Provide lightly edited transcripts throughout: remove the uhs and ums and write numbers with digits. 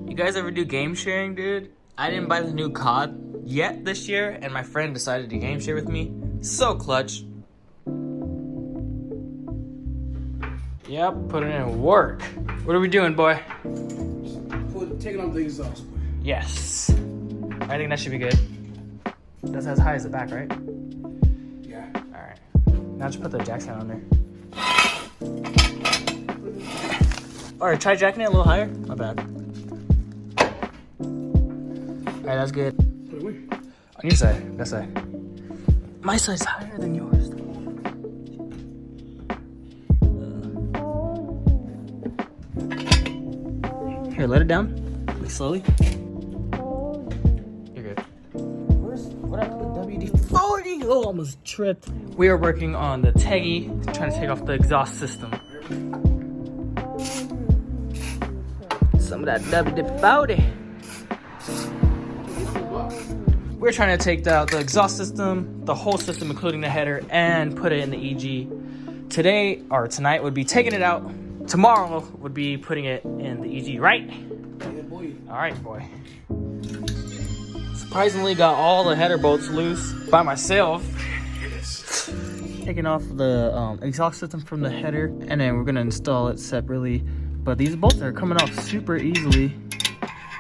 You guys ever do game sharing, dude? I didn't buy the new COD yet this year, and my friend decided to game share with me. So clutch. Yep, put it in work. What are we doing, boy? Taking off the exhaust. Yes. I think that should be good. That's as high as the back, right? Yeah. Alright. Now just put the jack stand on there. Alright, try jacking it a little higher. My bad. Alright, that's good. Put it where? On your side, that side. My side's higher than yours. Here, let it down. Like slowly. You're good. What happened to the WD-40? Oh, almost tripped. We are working on the Teggy, trying to take off the exhaust system. Some of that WD-40. We're trying to take out the exhaust system, the whole system, including the header, and put it in the EG. Today, or tonight, would be taking it out. Tomorrow would be putting it in the EG, right? Yeah, boy. All right, boy. Surprisingly, got all the header bolts loose by myself. Taking off the exhaust system from the header, and then we're gonna install it separately. But these bolts are coming off super easily.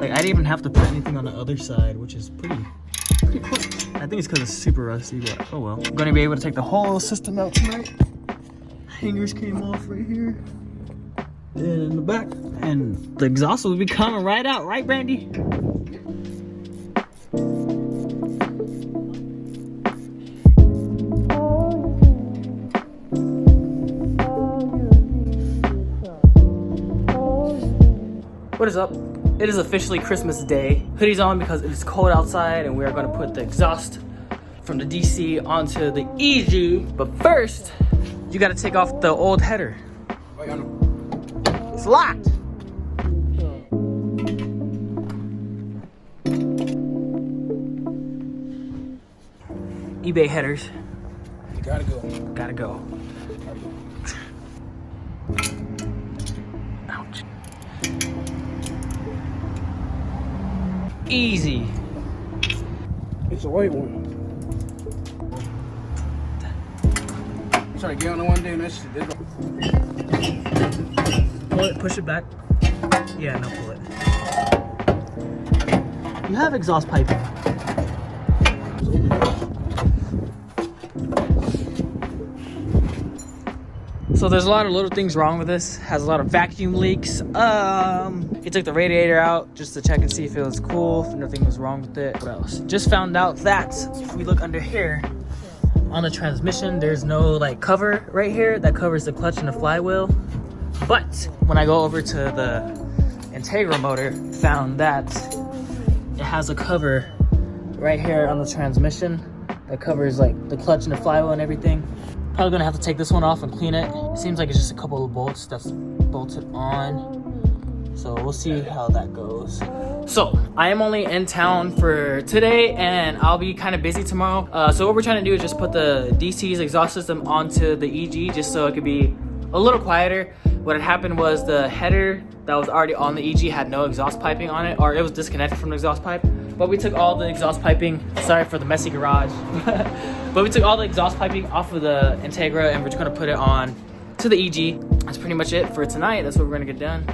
Like, I didn't even have to put anything on the other side, which is pretty quick. I think it's because it's super rusty, but oh well. I'm gonna be able to take the whole system out tonight. Hangers came off right here. And in the back. And the exhaust will be coming right out, right, Brandy? What is up? It is officially Christmas Day. Hoodies on because it is cold outside, and we are going to put the exhaust from the DC onto the EG. But first, you got to take off the old header. Wait, I know. It's locked. eBay headers. You gotta go. Gotta go. Ouch. Easy. It's a white one. I'm trying to get on the one day and that shit. Pull it, push it back. Yeah, no, pull it. You have exhaust piping. So there's a lot of little things wrong with this. Has a lot of vacuum leaks. He took the radiator out just to check and see if it was cool, if nothing was wrong with it. What else? Just found out that if we look under here on the transmission, there's no like cover right here that covers the clutch and the flywheel. But when I go over to the Integra motor, found that it has a cover right here on the transmission that covers like the clutch and the flywheel and everything. Probably gonna have to take this one off and clean it. It seems like it's just a couple of bolts that's bolted on. So we'll see how that goes. So I am only in town for today, and I'll be kind of busy tomorrow. So what we're trying to do is just put the DC's exhaust system onto the EG just so it could be a little quieter. What had happened was the header that was already on the EG had no exhaust piping on it, or it was disconnected from the exhaust pipe. But we took all the exhaust piping, sorry for the messy garage, but we took all the exhaust piping off of the Integra and we're just gonna put it on to the EG. That's pretty much it for tonight. That's what we're gonna get done.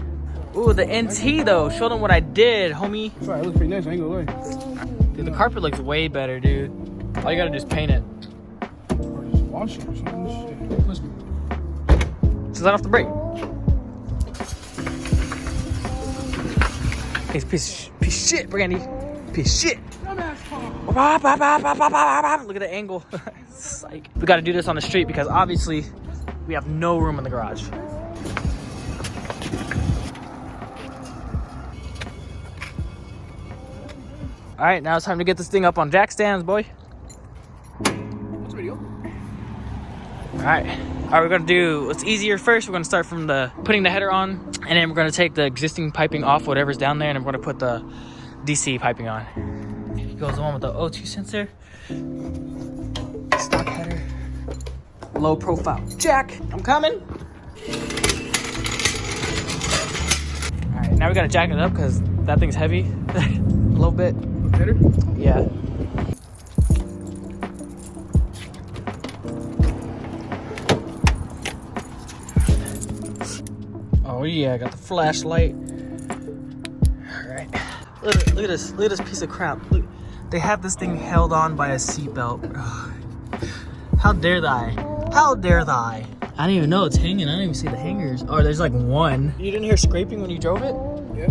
Ooh, the NT though, show them what I did, homie. Sorry, it looks pretty nice, I ain't gonna lie. Dude, the carpet looks way better, dude. All you gotta do is paint it. Or just wash it or something. Shit. Just let off the brake. Hey, piece of shit, Brandy. Piece of shit. Look at the angle. Psych. We gotta do this on the street because obviously we have no room in the garage. All right, now it's time to get this thing up on jack stands, boy. What's the video? All right, we're gonna do what's easier first. We're gonna start from putting the header on, and then we're gonna take the existing piping off, whatever's down there, and then we're gonna put the DC piping on. It goes on with the O2 sensor, stock header, low profile jack. I'm coming. Now we gotta jack it up because that thing's heavy. A little bit. Better? Yeah. Oh yeah, I got the flashlight. Alright. Look at this. Look at this piece of crap. Look. They have this thing held on by a seatbelt. How dare they? How dare they? I don't even know it's hanging. I don't even see the hangers. Oh, there's like one. You didn't hear scraping when you drove it? Yeah.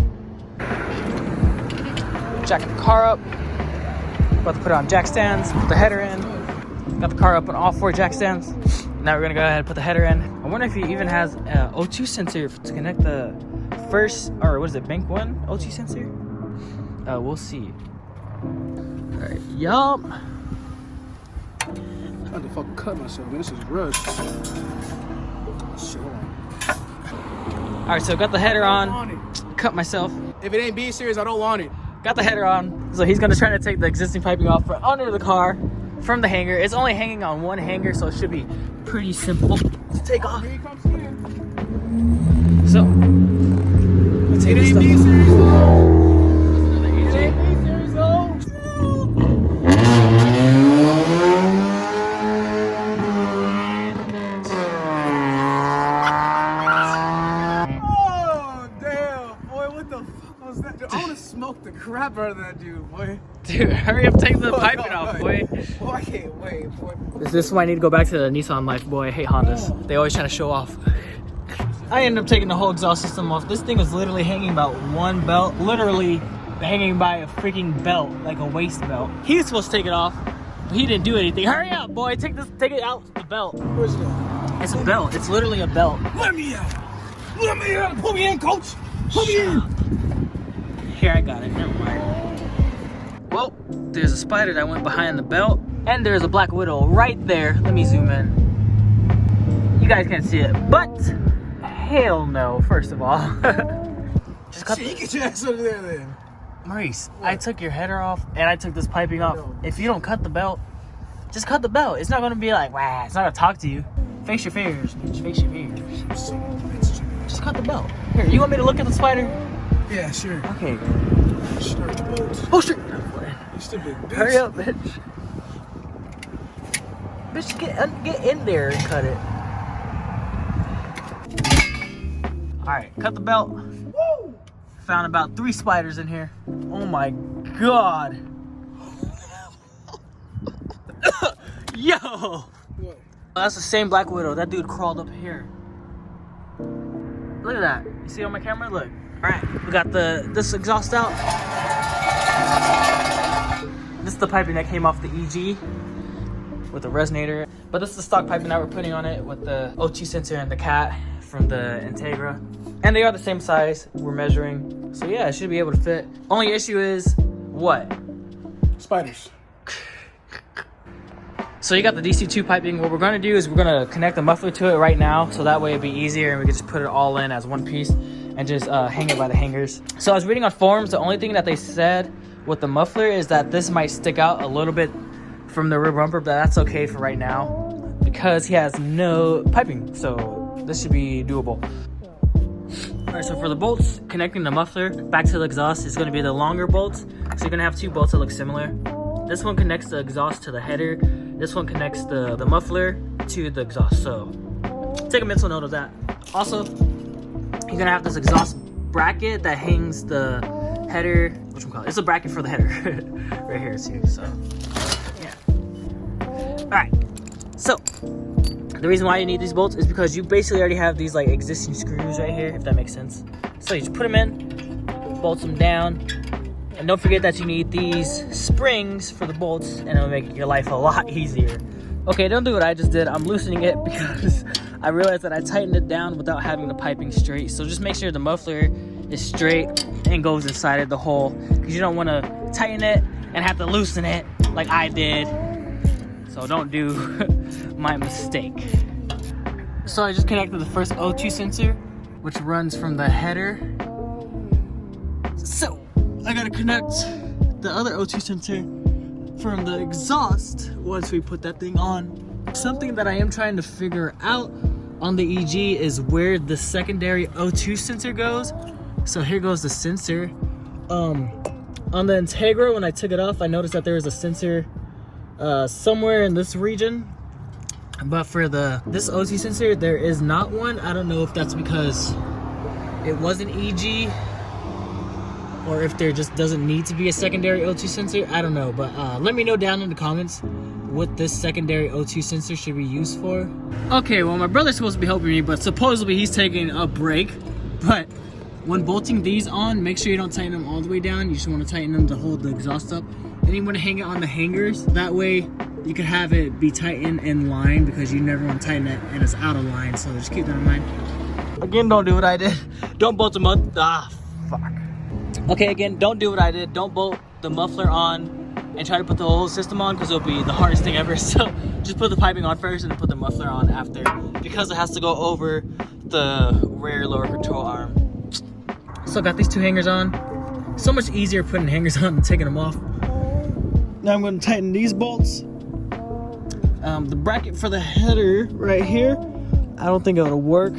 Jack the car up. About to put it on jack stands. Put the header in. Got the car up on all 4 jack stands. Now we're gonna go ahead and put the header in. I wonder if he even has an O2 sensor to connect the first, or what is it, bank 1 O2 sensor? We'll see. Alright, yup. I had to fucking cut myself. This is rush. Alright, so got the header on. Cut myself. If it ain't B series, I don't want it. Got the header on. So he's gonna try to take the existing piping off from under the car from the hanger. It's only hanging on one hanger, so it should be pretty simple to take off. Here he comes here. So let's take It this ain't stuff B off. series though. Another It AJ. ain't B series though. Oh damn, boy! What the fuck was that? Dude, I want to smoke the crap out of that dude, boy. Dude, hurry up, take the piping off, boy. Oh, I can't wait, boy. This is why I need to go back to the Nissan life, boy. I hate Hondas. They always trying to show off. I ended up taking the whole exhaust system off. This thing is literally hanging about one belt. Literally hanging by a freaking belt, like a waist belt. He was supposed to take it off, but he didn't do anything. Hurry up, boy. Take it out the belt. Where's it? It's a belt. It's literally a belt. Let me out. Let me out. Put me in, coach. Put me in. Here, I got it. Never mind. Well, there's a spider that went behind the belt, and there's a black widow right there. Let me zoom in. You guys can't see it, but hell no, first of all. Just cut You get your ass over there then. Maurice, I took your header off, and I took this piping off. If you don't cut the belt, just cut the belt. It's not gonna be like, wow, it's not gonna talk to you. Face your fears, bitch. Face your fears. Just cut the belt. Here, you want me to look at the spider? Yeah, sure. Okay. Sure. Oh shit! You stupid bitch. Hurry up, bitch. Bitch, get in there and cut it. Alright, cut the belt. Woo! Found about 3 spiders in here. Oh my god. Yo! What? That's the same Black Widow. That dude crawled up here. Look at that. You see on my camera? Look. Alright, we got this exhaust out. This is the piping that came off the EG with the resonator. But this is the stock piping that we're putting on it with the O2 sensor and the cat from the Integra. And they are the same size we're measuring. So yeah, it should be able to fit. Only issue is what? Spiders. So you got the DC2 piping. What we're gonna do is we're gonna connect the muffler to it right now, so that way it'd be easier and we can just put it all in as one piece and just hang it by the hangers. So I was reading on forums, the only thing that they said with the muffler is that this might stick out a little bit from the rear bumper, but that's okay for right now because he has no piping, so this should be doable. All right, so for the bolts connecting the muffler back to the exhaust is gonna be the longer bolts. So you're gonna have 2 bolts that look similar. This one connects the exhaust to the header. This one connects the muffler to the exhaust. So take a mental note of that. Also, you're gonna have this exhaust bracket that hangs the header. Whatchamacallit? It's a bracket for the header right here too. So yeah. All right. So the reason why you need these bolts is because you basically already have these like existing screws right here, if that makes sense. So you just put them in, bolt them down. And don't forget that you need these springs for the bolts, and it'll make your life a lot easier. Okay, don't do what I just did. I'm loosening it because I realized that I tightened it down without having the piping straight. So just make sure the muffler is straight and goes inside of the hole, because you don't want to tighten it and have to loosen it like I did. So don't do my mistake. So I just connected the first O2 sensor, which runs from the header. So I gotta connect the other O2 sensor from the exhaust once we put that thing on. Something that I am trying to figure out on the EG is where the secondary O2 sensor goes, So here goes the sensor. On the Integra, when I took it off, I noticed that there was a sensor somewhere in this region. But for this OT sensor, there is not one. I don't know if that's because it wasn't EG, or if there just doesn't need to be a secondary O2 sensor. I don't know, but let me know down in the comments what this secondary O2 sensor should be used for. Okay, well, my brother's supposed to be helping me, but supposedly he's taking a break. But when bolting these on, make sure you don't tighten them all the way down. You just want to tighten them to hold the exhaust up. And you want to hang it on the hangers. That way you can have it be tightened in line, because you never want to tighten it and it's out of line. So just keep that in mind. Again, don't do what I did. Don't bolt them up. Ah, fuck. Okay, again, don't do what I did. Don't bolt the muffler on and try to put the whole system on, because it'll be the hardest thing ever. So just put the piping on first and then put the muffler on after, because it has to go over the rear lower control arm. So I got these two hangers on. So much easier putting hangers on than taking them off. Now I'm going to tighten these bolts. The bracket for the header right here, I don't think it'll work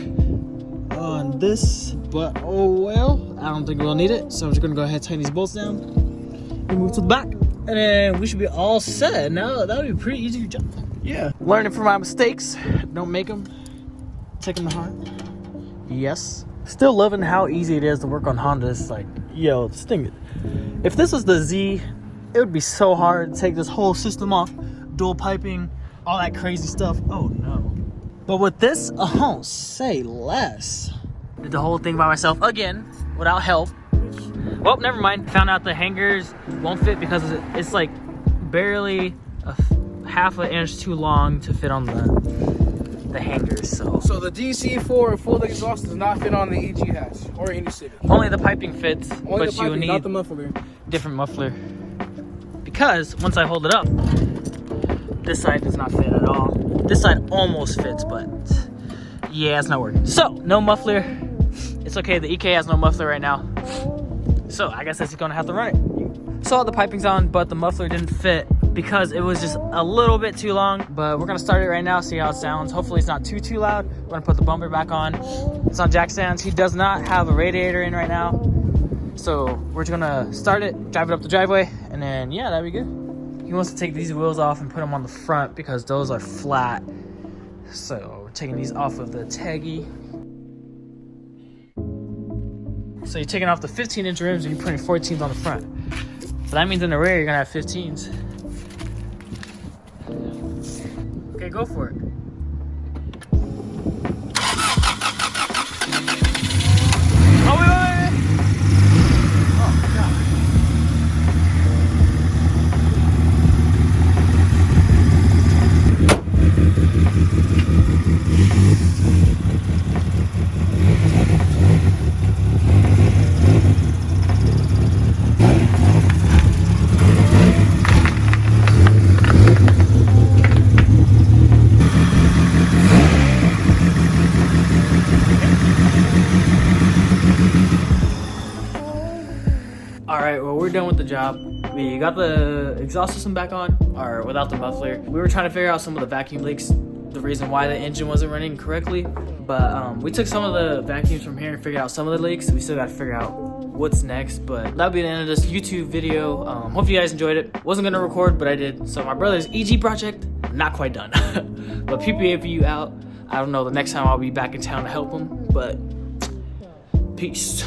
on this, but oh well, I don't think we'll need it. So I'm just gonna go ahead and tighten these bolts down and move to the back, and then we should be all set. Now that would be pretty easy to jump. Yeah, learning from my mistakes. Don't make them. Take them to heart. Yes. Still loving how easy it is to work on Hondas. Like, yo, this thing, if this was the Z, it would be so hard to take this whole system off, dual piping, all that crazy stuff. Oh no. But with this, say less. Did the whole thing by myself again, without help. Well, never mind. Found out the hangers won't fit because it's like barely half an inch too long to fit on the hangers. So the DC4 full exhaust does not fit on the EG hatch or any city. Only the piping fits, Only but the piping, you need not the muffler. Different muffler. Because once I hold it up, this side does not fit at all. This side almost fits, but yeah, it's not working. So no muffler. It's okay. The EK has no muffler right now. So I guess that's gonna have to run it. So all the piping's on, but the muffler didn't fit because it was just a little bit too long. But we're gonna start it right now, see how it sounds. Hopefully it's not too loud. We're gonna put the bumper back on. It's on jack stands. He does not have a radiator in right now. So we're just gonna start it, drive it up the driveway, and then yeah, that'd be good. He wants to take these wheels off and put them on the front because those are flat. So we're taking these off of the Taggy. So you're taking off the 15-inch rims and you're putting 14s on the front. So that means in the rear you're gonna have 15s. Okay, go for it. Oh, wait. Oh, God. Alright, well, we're done with the job. We got the exhaust system back on, or without the muffler. We were trying to figure out some of the vacuum leaks, the reason why the engine wasn't running correctly. But we took some of the vacuums from here and figured out some of the leaks. We still got to figure out what's next, but that'll be the end of this YouTube video. Hope you guys enjoyed it. Wasn't gonna record, but I did. So my brother's EG project, not quite done. But PPAPU out. I don't know, the next time I'll be back in town to help him, but peace.